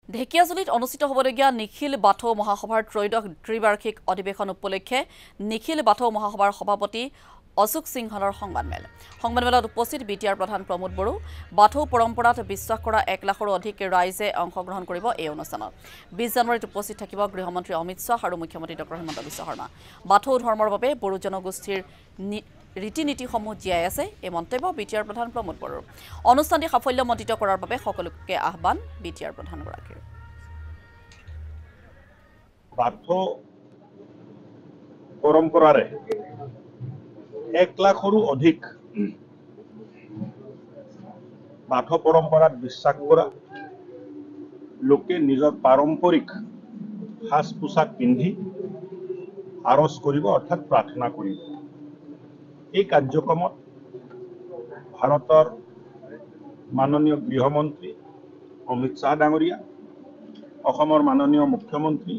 ঢেকিয়াজুলিত অনুষ্ঠিত হ'বলগীয়া নিখিল বাথৌ মহাসভাৰ ত্ৰয়োদশ ত্ৰিবাৰ্ষিক অধিৱেশন উপলক্ষে নিখিল বাথৌ মহাসভাৰ সভাপতি অশোক সিংহলৰ সংবাদমেলত উপস্থিত বিটিআৰ প্ৰধান প্ৰমোদ বড়ো বাথৌ পৰম্পৰাত বিশ্বাস কৰা 1 লাখৰো অধিক ৰাইজে অংশগ্ৰহণ কৰিব এই অনুষ্ঠানত 20 জানুৱাৰীত উপস্থিত থাকিব গৃহমন্ত্ৰী অমিত শাহ আৰু মুখ্যমন্ত্ৰী ডক্টৰ হিমন্ত বিশ্ব শৰ্মা বাথৌ ধৰ্মৰ বাবে বড়ো জনগোষ্ঠীৰ ৰীতি নীতিসমূহ জীয়াই আছে এই মন্তব্য বিটিআৰ প্ৰধান প্ৰমোদ বড়োৰ অনুষ্ঠানটি সাফল্যমণ্ডিত কৰাৰ বাবে সকলোকে আহ্বান বিটিআৰ প্ৰধানগৰাকীৰ বাথৌ পৰম্পৰাৰে 1 লাখৰো অধিক বাথৌ পৰম্পৰাত বিশ্বাস কৰা লোকে নিজৰ পাৰম্পৰিক সাজ পোছাক পিন্ধি আৰজ কৰিব অৰ্থাৎ প্ৰাৰ্থনা কৰিব এই কাৰ্যক্ৰমত ভাৰতৰ মাননীয় গৃহমন্ত্ৰী অমিত শাহ ডাঙৰীয়া অসমৰ মাননীয় মুখ্যমন্ত্ৰী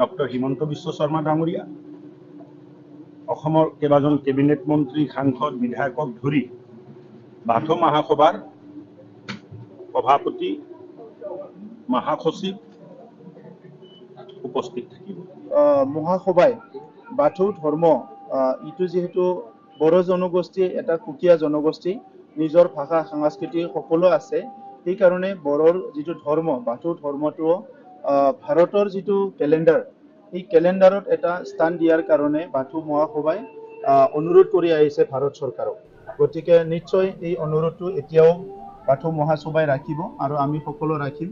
ডক্টৰ হিমন্ত বিশ্ব শৰ্মা ডাঙৰীয়া অসমৰ কেইবাজন কেবিনেট মন্ত্ৰী সাংসদ বিধায়কক ধৰি বাথৌ মহাসভাৰ সভাপতি মহাসচিব উপস্থিত থাকিব মহাসভাই বাথৌ ধৰ্ম ইটো যেহেতু বড়ো জনগোষ্ঠী এটা সুকীয়া জনগোষ্ঠী নিজৰ ভাষা সংস্কৃতি সকলো আছে সেই কাৰণে বড়োৰ যিটো ধৰ্ম বাথৌ ধৰ্মটো ভাৰতৰ যিটো কেলেণ্ডাৰ এই কেলেণ্ডাৰত এটা স্থান দিয়াৰ কাৰণে বাথৌ মহাসভাই অনুৰোধ কৰি আহিছে ভাৰত চৰকাৰক গতিকে নিশ্চয় এই অনুৰোধটো এতিয়াও বাথৌ মহাসভাই ৰাখিব আৰু আমি সকলো ৰাখিম